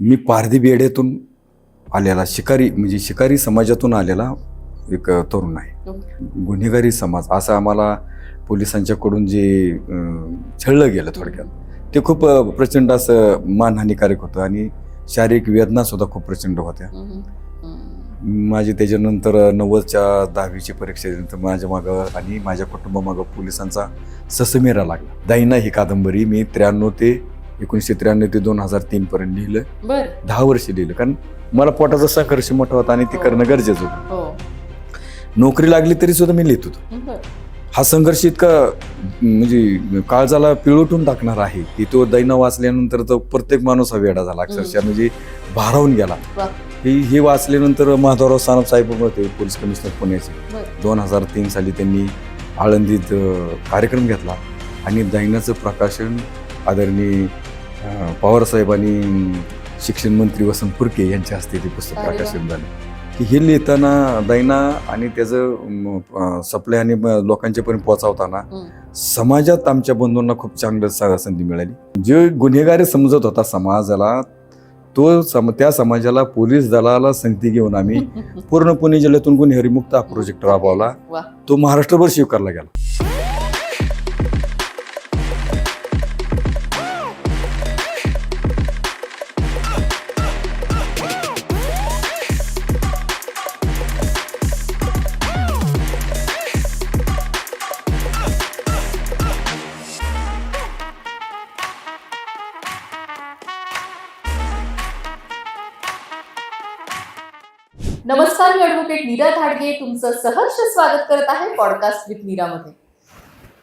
मी पारधी बेड्यातून आलेला शिकारी म्हणजे शिकारी समाजातून आलेला एक तरुण आहे. गुन्हेगारी समाज असं आम्हाला पोलिसांच्याकडून जे छळलं गेलं थोडक्यात ते खूप प्रचंड असं मानहानिकारक होतं आणि शारीरिक वेदना सुद्धा खूप प्रचंड होत्या. माझी त्याच्यानंतर 90च्या 10वीची परीक्षा दिल्यानंतर माझ्या मागं आणि माझ्या कुटुंबामागं पोलिसांचा ससेमिरा लागला. दैना ही कादंबरी मी 1993 ते 2003 पर्यंत लिहिलं. 10 वर्ष लिहिलं, कारण मला पोटाचा संघर्ष मोठा होता आणि ते करणं गरजेचं होतं. नोकरी लागली तरी सुद्धा मी लिहित होतो. हा संघर्ष इतका म्हणजे काळजाला पिळवटून टाकणार आहे की तो दैना वाचल्यानंतर तो प्रत्येक माणूस हा वेडा झाला, अक्षरशः म्हणजे भारावून गेला. हे वाचल्यानंतर माधवराव सानप साहेब होते पोलीस कमिशनर पुण्याचे. 2003 साली त्यांनी आळंदीत कार्यक्रम घेतला आणि दैनाचं प्रकाशन आदरणीय पवारसाहेब आणि शिक्षण मंत्री वसंत फुरके यांच्या हस्ते ते पुस्तक प्रकाशन झालं. की हे लिहिताना दैना आणि त्याचं सप्लाय आणि लोकांच्यापर्यंत पोहोचवताना समाजात आमच्या बंधूंना खूप चांगलं संधी मिळाली. जे गुन्हेगारी समजत होता समाजाला त्या समाजाला पोलीस दलाला संगती घेऊन आम्ही पूर्ण पुणे जिल्ह्यातून गुन्हेगारी मुक्त हा प्रोजेक्ट राबवला. तो महाराष्ट्रभर स्वीकारला गेला. नमस्कार, मी ॲडव्होकेट नीरा धाडगे तुमचं सहर्ष स्वागत करत आहे पॉडकास्ट विथ नीरामध्ये.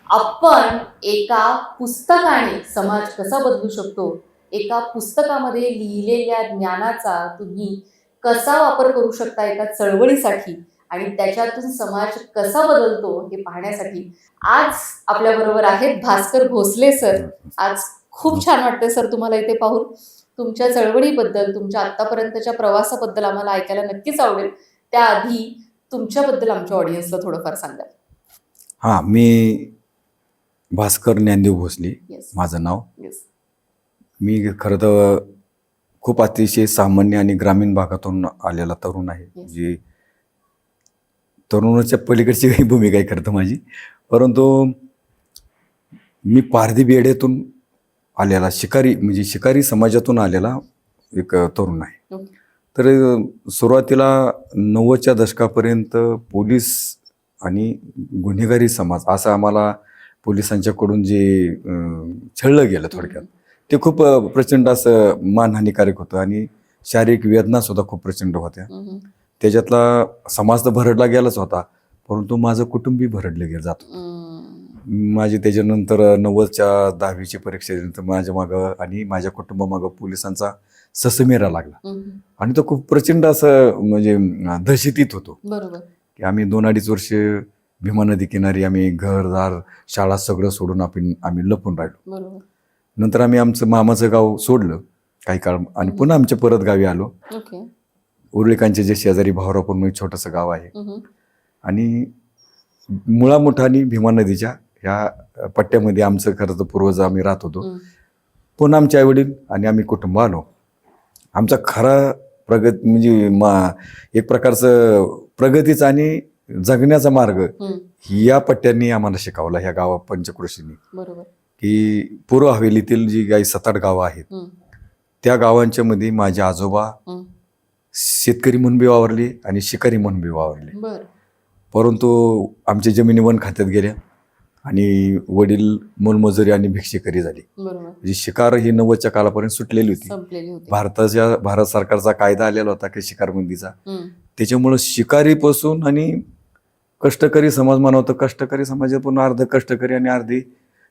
आपण एका पुस्तकाने समाज कसा बदलू शकतो, एका पुस्तकामध्ये लिहिलेल्या ज्ञानाचा तुम्ही कसा वापर करू शकता एका चळवळीसाठी आणि त्याच्यातून समाज कसा बदलतो हे पाहण्यासाठी आज आपल्याबरोबर आहेत भास्कर भोसले सर. आज खूप छान वाटतं सर तुम्हाला इथे पाहून. तुमच्या चळवळीबद्दल, तुमच्या आत्तापर्यंतच्या प्रवासाबद्दल आम्हाला ऐकायला नक्कीच आवडेल. त्याआधी तुमच्याबद्दल आमच्या ऑडियन्सला थोडंफार सांगा. हां, मी भास्कर ज्ञानदेव भोसले माझं नाव. मी खरं तर खूप अतिशय सामान्य आणि ग्रामीण भागातून आलेला तरुण आहे. जे तरुणाच्या पलीकडची काही भूमिका आहे खरं तर माझी, परंतु मी पारधी बेड्यातून आलेला शिकारी म्हणजे शिकारी समाजातून आलेला एक तरुण आहे. तर सुरुवातीला 90च्या दशकापर्यंत पोलीस आणि गुन्हेगारी समाज असं आम्हाला पोलिसांच्याकडून जे छळलं गेलं थोडक्यात ते खूप प्रचंड असं मानहानिकारक होतं आणि शारीरिक वेदना सुद्धा खूप प्रचंड होत्या. त्याच्यातला समाज तर भरडला गेलाच होता, परंतु माझं कुटुंबही भरडलं गेलं जात होतं. माझी त्याच्यानंतर 90च्या 10वीची परीक्षा दिल्यानंतर माझ्या मागं आणि माझ्या कुटुंबामागं पोलिसांचा ससेमिरा लागला आणि तो खूप प्रचंड असं म्हणजे दहशतीत होतो की आम्ही 2-2.5 वर्ष भीमा नदी किनारी आम्ही घरदार शाळा सगळं सोडून आम्ही लपून राहिलो. नंतर आम्ही आमचं मामाचं गाव सोडलं काही काळ आणि पुन्हा आमच्या परत गावी आलो. उरळीकांचे जे शेजारी भावरापूर म्हणून छोटंसं गाव आहे आणि मुळामुठा आणि भीमा नदीच्या ह्या पट्ट्यामध्ये आमचं खरं तर पूर्वज आम्ही राहत होतो. पुन्हा आमचे आईवडील आणि आम्ही कुटुंब आलो. आमचा खरा म्हणजे एक प्रकारचं प्रगतीचा आणि जगण्याचा मार्ग या पट्ट्यांनी आम्हाला शिकवला, ह्या गावा पंचक्रोशींनी. की पूर्व हवेलीतील जी काही 7-8 गावं आहेत त्या गावांच्या मध्ये माझे आजोबा शेतकरी म्हणून बी वावरले आणि शिकारी म्हणून बी वावरले. परंतु आमच्या जमिनी वन खात्यात गेल्या आणि वडील मोलमजुरी आणि भिक्षेकरी झाली. म्हणजे शिकार ही 90च्या काळापर्यंत सुटलेली होती. भारत सरकारचा कायदा आलेला होता की शिकारबंदीचा. त्याच्यामुळं शिकारीपासून आणि कष्टकरी समाज मानवतं, कष्टकरी समाजात पण अर्ध कष्टकरी आणि अर्धी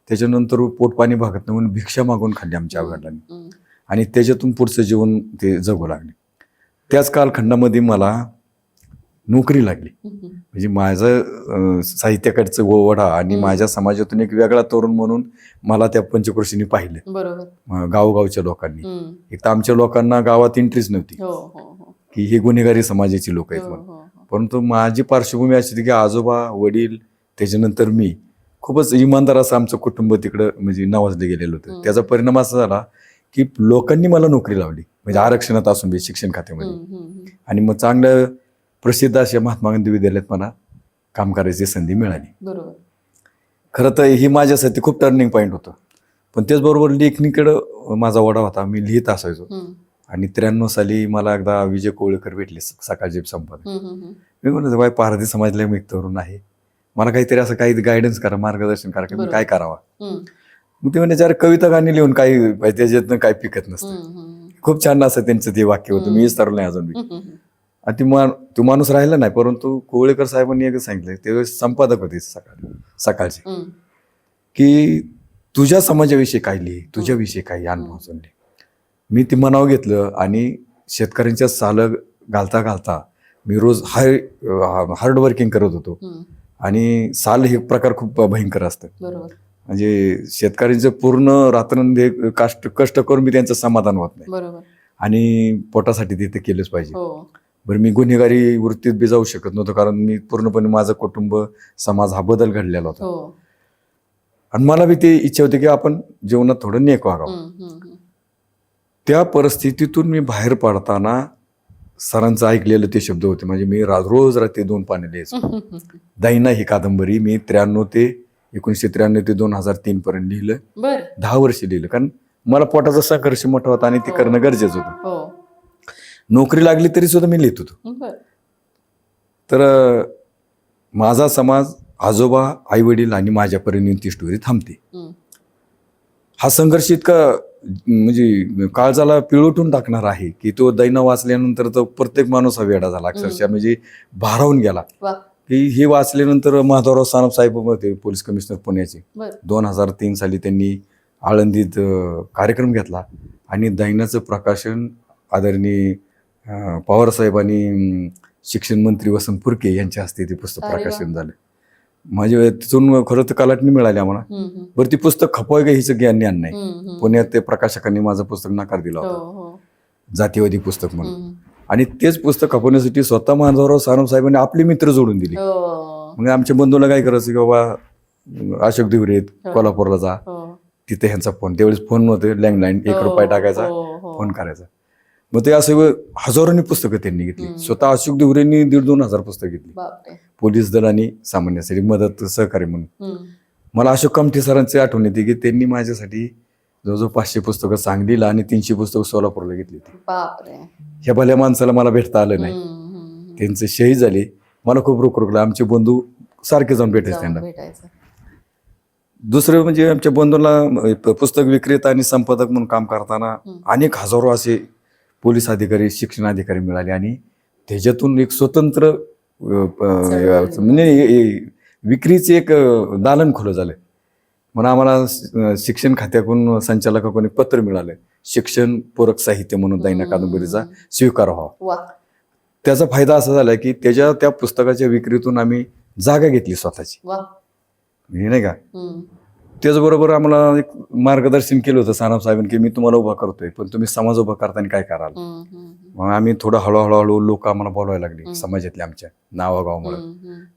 त्याच्यानंतर पोटपाणी भागत नाही म्हणून भिक्षा मागून खाल्ली आमच्या आईवडिलांनी आणि त्याच्यातून पुढचं जीवन ते जगू लागले. त्याच कालखंडामध्ये मला नोकरी लागली. म्हणजे माझं साहित्याकडचं ओढा आणि माझ्या समाजातून एक वेगळा तरुण म्हणून मला त्या पंचक्रोशींनी पाहिलं गावगावच्या लोकांनी. एक तर आमच्या लोकांना गावात एंट्रीच नव्हती की हे गुन्हेगारी समाजाची लोक आहेत म्हणून. परंतु माझी पार्श्वभूमी अशी होती की आजोबा, वडील, त्याच्यानंतर मी खूपच इमानदार असं आमचं कुटुंब तिकडं म्हणजे नावाजलं गेलेलं होतं. त्याचा परिणाम असा झाला की लोकांनी मला नोकरी लावली, म्हणजे आरक्षणात असून बी शिक्षण खात्यामध्ये. आणि मग चांगलं प्रसिद्ध अशा महात्मा गांधी विद्यालयात मला काम करायची संधी मिळाली. बरोबर. खरं तर ही माझ्यासाठी खूप टर्निंग पॉईंट होतं. पण त्याचबरोबर लेखणीकडं माझा ओढा होता, मी लिहित असायचो. आणि 93 साली मला एकदा विजय कोळेकर भेटले, सकाळचे संपादक. मी म्हणतो बाय पारधी समाजला मी तरुण आहे, मला काहीतरी असं काही गायडन्स करा, मार्गदर्शन करा की मी काय करावं. मग ते म्हणजे अरे कविता गाणी लिहून काही त्याच्यातनं काही पिकत नसतं. खूप छान असं त्यांचं ते वाक्य होतं, मी विसरलो नाही अजून बी. आणि तो माणूस राहिला नाही, परंतु कोळेकर साहेबांनी एक सांगितलं, ते संपादक होते सकाळचे, की तुझ्या समाजाविषयी काय लिहि, तुझ्याविषयी काही अनुभव लिहि. मी ती मनाव घेतलं आणि शेतकऱ्यांच्या साल घालता घालता मी रोज हार्ड वर्किंग करत होतो. आणि साल हे प्रकार खूप भयंकर असतं. म्हणजे शेतकऱ्यांचं पूर्ण रात्रंदिवस कष्ट करून मी त्यांचं समाधान होत नाही. आणि पोटासाठी ते केलंच पाहिजे. बरं, मी गुन्हेगारी वृत्तीत बी जाऊ शकत नव्हतो, कारण मी पूर्णपणे माझं कुटुंब, समाज हा बदल घडलेला होता. आणि मला बी ते इच्छा होती की आपण जीवनात थोडं नेक वागावं. त्या परिस्थितीतून मी बाहेर पडताना सरांचं ऐकलेलं ते शब्द होते. म्हणजे मी रोज रात्री 2 पाने लिहायचो. दैना ही कादंबरी मी 1993 ते 2003 पर्यंत लिहिलं. 10 वर्ष लिहिलं, कारण मला पोटाचा संघर्ष मोठा होता आणि ते करणं गरजेचं होतं. नोकरी लागली तरी सुद्धा मी लिहित होतो. तर माझा समाज, आजोबा, आई वडील आणि माझ्यापर्यंत ती स्टोरी थांबते. हा संघर्ष इतका म्हणजे काळजाला पिळवटून टाकणार आहे की तो दैना वाचल्यानंतर तो प्रत्येक माणूस हा वेडा झाला, अक्षरशः म्हणजे भारावून गेला. की हे वाचल्यानंतर माधवराव सानप साहेब होते, पोलीस कमिशनर पुण्याचे. 2003 साली त्यांनी आळंदीत कार्यक्रम घेतला आणि दैनाचं प्रकाशन आदरणीय पवार साहेब आणि शिक्षण मंत्री वसंत फुरके यांच्या हस्ते ते पुस्तक प्रकाशन झालं. माझ्या तिथून खरं तर कलाटणी मिळाली आम्हाला. बरं, ती पुस्तक खपवाय का हिचं ज्ञान नाही. पुण्यात ते प्रकाशकांनी माझं पुस्तक नकार दिला होता, जातीवादी पुस्तक म्हणून. आणि तेच पुस्तक खपवण्यासाठी स्वतः माधवराव सानप साहेबांनी आपले मित्र जोडून दिले. मग आमच्या बंधूला काय करायचं की बाबा अशोक दिवरे कोल्हापूरला जा, तिथे ह्यांचा फोन, त्यावेळेस फोन नव्हते, लँडलाईन, 1 रुपया टाकायचा, फोन करायचा. मग ते असं हजारोनी पुस्तकं त्यांनी घेतली. स्वतः अशोक दिवरेंनी 1,500-2 हजार पुस्तकं घेतली, पोलीस दल आणि सामान्यासाठी मदत सहकारी म्हणून. मला अशोक कामठी सरांची आठवण येते की त्यांनी माझ्यासाठी जवळजवळ 500 पुस्तकं सांगलीला आणि 300 पुस्तकं सोलापूरला घेतली होती. ह्या भल्या माणसाला मला भेटता आलं नाही, त्यांचे शहीद झाले. मला खूप रुकरुकलं. आमचे बंधू सारखे जाऊन भेटायचे त्यांना. दुसरं म्हणजे आमच्या बंधूला पुस्तक विक्रेता आणि संपादक म्हणून काम करताना अनेक हजारो असे पोलीस अधिकारी, शिक्षण अधिकारी मिळाले. आणि त्याच्यातून एक स्वतंत्र म्हणजे विक्रीचे एक दालन खुलं झालं. म्हणून आम्हाला शिक्षण खात्याकडून संचालकाकडून एक पत्र मिळालं, शिक्षण पूरक साहित्य म्हणून दैना कादंबरीचा स्वीकार व्हावा. त्याचा फायदा असा झाला की त्या पुस्तकाच्या विक्रीतून आम्ही जागा घेतली स्वतःची, नाही का. त्याचबरोबर आम्हाला एक मार्गदर्शन केलं होतं सानप साहेबांनी की मी तुम्हाला उभा करतोय, पण तुम्ही समाज उभा करताना काय कराल. मग आम्ही थोडं हळूहळू लोक आम्हाला बोलवायला लागले समाजातले, आमच्या नावागावामुळे.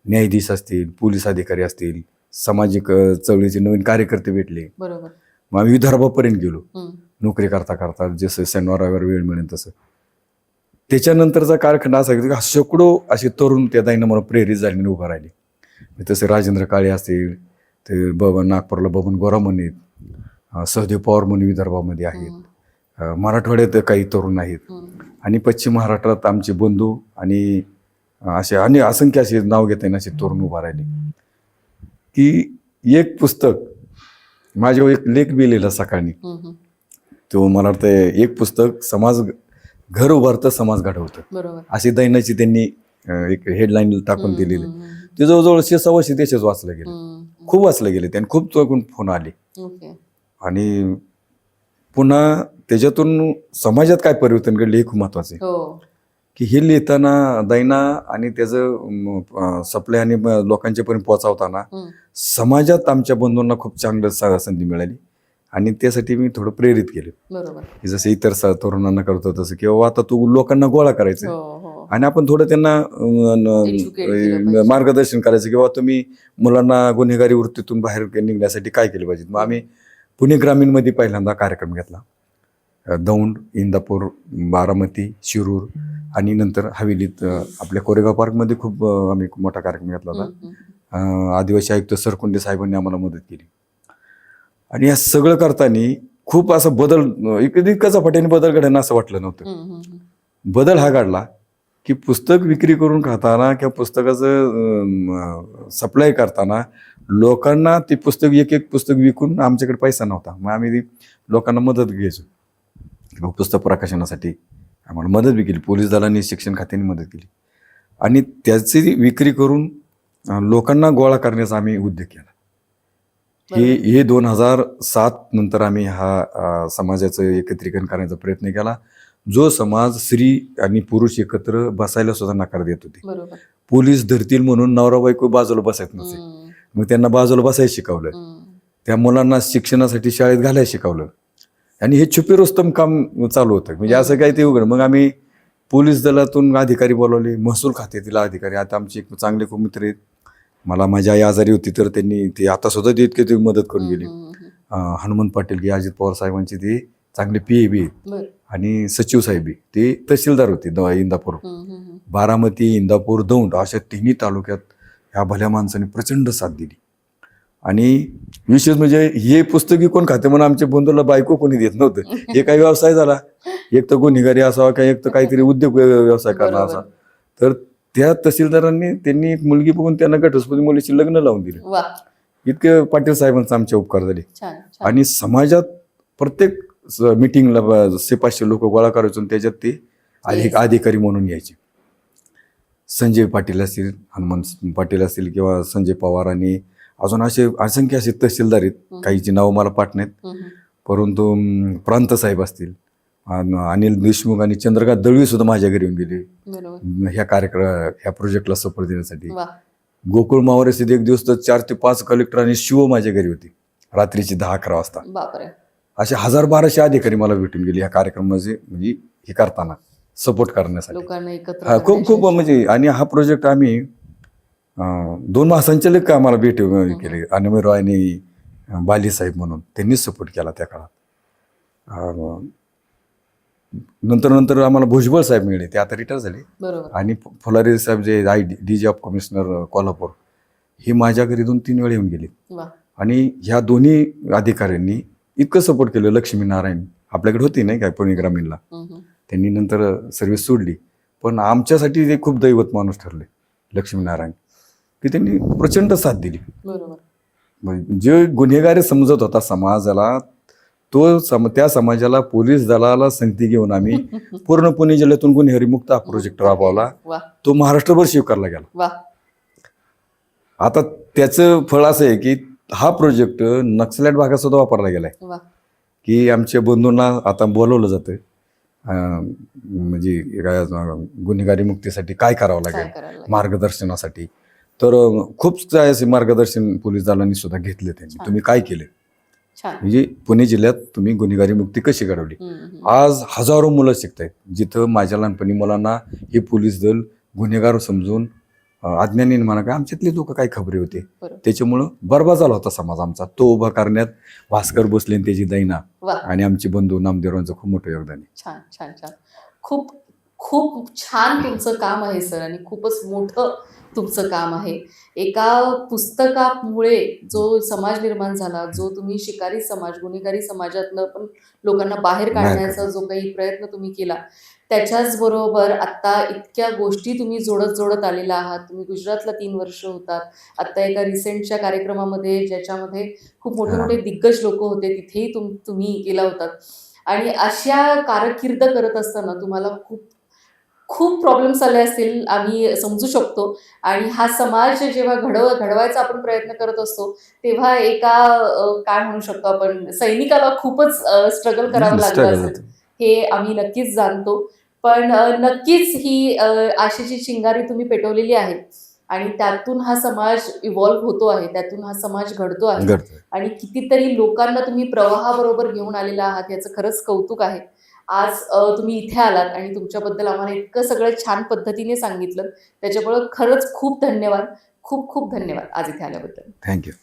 न्यायाधीश असतील, पोलीस अधिकारी असतील, सामाजिक चळवळीचे नवीन कार्यकर्ते भेटले. मग आम्ही विदर्भापर्यंत गेलो नोकरी करता करता, जसं शनिवार वेळ मिळेल तसं. त्याच्यानंतरचा कालखंड असा की शेकडो असे तरुण त्या दैना मला प्रेरित झाले आणि उभं राहिले. तसे राजेंद्र काळे असतील, ते नागपूरला बबन गोरामन आहेत, सहदेव पवार म्हणून विदर्भामध्ये आहेत, मराठवाड्यात काही तरुण आहेत, आणि पश्चिम महाराष्ट्रात आमचे बंधू आणि असे असंख्य असे नाव घेता येईल असे तरुण उभा राहिले. की एक पुस्तक माझ्यावर एक लेख बी लिहिला सकाळी, तो मला वाटतं एक पुस्तक समाज घर उभारतं समाज घडवतं अशी दैनाची त्यांनी एक हेडलाईन टाकून दिलेली. ते जवळजवळ 600 देशच वाचलं गेलं, खूप वाचलं गेले त्याने, खूप चौकून फोन आले. आणि पुन्हा त्याच्यातून समाजात काय परिवर्तन घडले हे खूप महत्वाचे. की हे लिहिताना दैना आणि त्याचं सप्लाय आणि लोकांच्यापर्यंत पोहोचवताना समाजात आमच्या बंधूंना खूप चांगलं संधी मिळाली. आणि त्यासाठी मी थोडं प्रेरित केलं, की जसं इतर तरुणांना करतो तसं, किंवा आता तू लोकांना गोळा करायचं आणि आपण थोडं त्यांना मार्गदर्शन करायचं, किंवा तुम्ही मुलांना गुन्हेगारी वृत्तीतून बाहेर निघण्यासाठी काय केलं पाहिजे. मग आम्ही पुणे ग्रामीणमध्ये पहिल्यांदा कार्यक्रम घेतला. दौंड, इंदापूर, बारामती, शिरूर आणि नंतर हवेलीत आपल्या कोरेगाव पार्कमध्ये खूप आम्ही मोठा कार्यक्रम घेतला होता. आदिवासी आयुक्त सरकुंडे साहेबांनी आम्हाला मदत केली. आणि हे सगळं करताना खूप असा बदल इतका झपाट्याने बदल घडेना असं वाटलं नव्हतं. बदल हा घडला की पुस्तक विक्री करून खाताना किंवा पुस्तकाचं सप्लाय करताना लोकांना ते पुस्तक एक एक पुस्तक विकून आमच्याकडे पैसा नव्हता. मग आम्ही लोकांना मदत घ्यायचो पुस्तक प्रकाशनासाठी. आम्हाला मदत बी केली, पोलीस दलांनी, शिक्षण खात्याने मदत केली आणि त्याची विक्री करून लोकांना गोळा करण्याचा आम्ही उद्योग केला. हे 2007 नंतर आम्ही हा समाजाचं एकत्रीकरण करण्याचा प्रयत्न केला. जो समाज स्त्री आणि पुरुष एकत्र बसायला सुद्धा नकार देत होते. पोलीस धरतील म्हणून नवरा बायको बाजूला बसायच नसे. मग त्यांना बाजूला बसायला शिकवलं. त्या मुलांना शिक्षणासाठी शाळेत घालायला शिकवलं. आणि हे छुपे रुस्तम काम चालू होतं. म्हणजे असं काही ते उघड. मग आम्ही पोलीस दलातून अधिकारी बोलवले, महसूल खात्यातील अधिकारी. आता आमचे एक चांगले खूप मित्र आहेत. मला माझी आई आजारी होती तर त्यांनी ते आता सुद्धा इतके ते मदत करून गेली. हनुमंत पाटील की अजित पवार साहेबांचे ते चांगले PA बी आहेत आणि सचिव साहेब ते तहसीलदार होते इंदापूर, बारामती, इंदापूर, दौंड अशा तिन्ही तालुक्यात ह्या भल्या माणसाने प्रचंड साथ दिली. आणि विशेष म्हणजे हे पुस्तक विकून खाते म्हणून आमच्या बंधूला बायको कोणी देत नव्हतं. हे काही व्यवसाय झाला, एक तर गुन्हेगारी असावा किंवा एक तर काहीतरी उद्योग व्यवसाय करणार असा. तर त्या तहसीलदारांनी त्यांनी एक मुलगी बघून त्यांना घटस्फोटी मुलीची लग्न लावून दिले. इतके पाटील साहेबांचा आमचे उपकार झाले. आणि समाजात प्रत्येक मिटिंगला 500 लोक गोळा करायचो. त्याच्यात ते अधिकारी म्हणून यायचे. संजय पाटील असतील, हनुमंत पाटील असतील किंवा संजय पवार आणि अजून असे असंख्य असे तहसीलदार आहेत. काहीची नावं मला पाठ नाहीत, परंतु प्रांत साहेब असतील, अनिल देशमुख आणि चंद्रकांत दळवी सुद्धा माझ्या घरी येऊन गेले ह्या प्रोजेक्टला सपोर्ट देण्यासाठी. गोकुळ मावळ येथे एक दिवस तर 4 ते 5 कलेक्टर आणि शिव माझ्या घरी होती रात्रीची 10-11 वाजता. असे 1000-1200 अधिकारी मला भेटून गेले ह्या कार्यक्रमाचे, म्हणजे हे करताना सपोर्ट करण्यासाठी. खूप म्हणजे. आणि हा प्रोजेक्ट आम्ही 2 महासंचालक आम्हाला भेट केले, अनमे रॉय आणि बाली साहेब म्हणून, त्यांनीच सपोर्ट केला त्या काळात. नंतर आम्हाला भुजबळ साहेब मिळाले, ते आता रिटायर झाले. आणि फुलारी साहेब जे DG ऑफ कमिशनर कोल्हापूर, हे माझ्या घरी 2-3 वेळा येऊन गेले. आणि ह्या दोन्ही अधिकाऱ्यांनी इतकं सपोर्ट केलं. लक्ष्मीनारायण आपल्याकडे होती नाही काय पुणे ग्रामीणला, त्यांनी नंतर सर्व्हिस सोडली, पण आमच्यासाठी ते खूप दैवत माणूस ठरले लक्ष्मीनारायण, की त्यांनी प्रचंड साथ दिली. जे गुन्हेगारी समजत होता समाजाला, त्या समाजाला पोलीस दलाला संगती घेऊन आम्ही पूर्ण पुणे जिल्ह्यातून गुन्हेगारी मुक्त हा प्रोजेक्ट राबवला. तो महाराष्ट्रभर स्वीकारला गेला. आता त्याचं फळ असं आहे की हा प्रोजेक्ट नक्सलाईट भागात सुद्धा वापरला गेलाय. की आमच्या बंधूंना आता बोलवलं जातं, म्हणजे गुन्हेगारी मुक्तीसाठी काय करावं लागेल, मार्गदर्शनासाठी. तर खूप असे मार्गदर्शन पोलीस दलांनी सुद्धा घेतले. त्यांनी तुम्ही काय केले, म्हणजे पुणे जिल्ह्यात तुम्ही गुन्हेगारी मुक्ती कशी घडवली. आज हजारो मुलं शिकतायत. जिथं माझ्या लहानपणी मुलांना हे पोलीस दल गुन्हेगार समजून अज्ञानी म्हणा काय आमच्यातले लोक काय खबरी होते, त्याच्यामुळं बरबाद झाला होता समाज आमचा. तो उभा करण्यात भास्कर भोसले त्याची दैना आणि आमचे बंधू नामदेवरांचं खूप मोठं योगदान आहे. छान छान छान. खूप खूप छान तुमचं काम आहे सर, आणि खूपच मोठं तुमचं काम आहे. एका पुस्तकामुळे जो समाज निर्माण झाला, जो तुम्ही शिकारी समाज, गुन्हेगारी समाजातनं पण लोकांना बाहेर काढण्याचा जो काही प्रयत्न तुम्ही केला, त्याच्याच बरोबर आता इतक्या गोष्टी तुम्ही जोडत आलेला आहात. तुम्ही गुजरातला 3 वर्ष होतात. आता एका रिसेंटच्या कार्यक्रमामध्ये ज्याच्यामध्ये खूप मोठे मोठे दिग्गज लोक होते, तिथेही तुम्ही गेला होतात. आणि अशा कारकीर्द करत असताना तुम्हाला खूप प्रॉब्लेम्स आले असतील, आम्ही समजू शकतो. आणि हा समाज जेव्हा घडवायचा आपण प्रयत्न करत असतो, तेव्हा एका काय म्हणू शकतो आपण, सैनिकाला खूपच स्ट्रगल करावं लागलं असेल, हे आम्ही नक्कीच जाणतो. पण नक्कीच ही आशेची चिंगारी तुम्ही पेटवलेली आहे आणि त्यातून हा समाज इव्हॉल्व्ह होतो आहे, त्यातून हा समाज घडतो आहे. आणि कितीतरी लोकांना तुम्ही प्रवाहाबरोबर घेऊन आलेला आहात, याचं खरंच कौतुक आहे. आज तुम्ही इथे आलात आणि तुमच्याबद्दल आम्हाला इतकं सगळं छान पद्धतीने सांगितलं, त्याच्यामुळे खरंच खूप धन्यवाद, खूप खूप धन्यवाद आज इथे आल्याबद्दल. थँक्यू.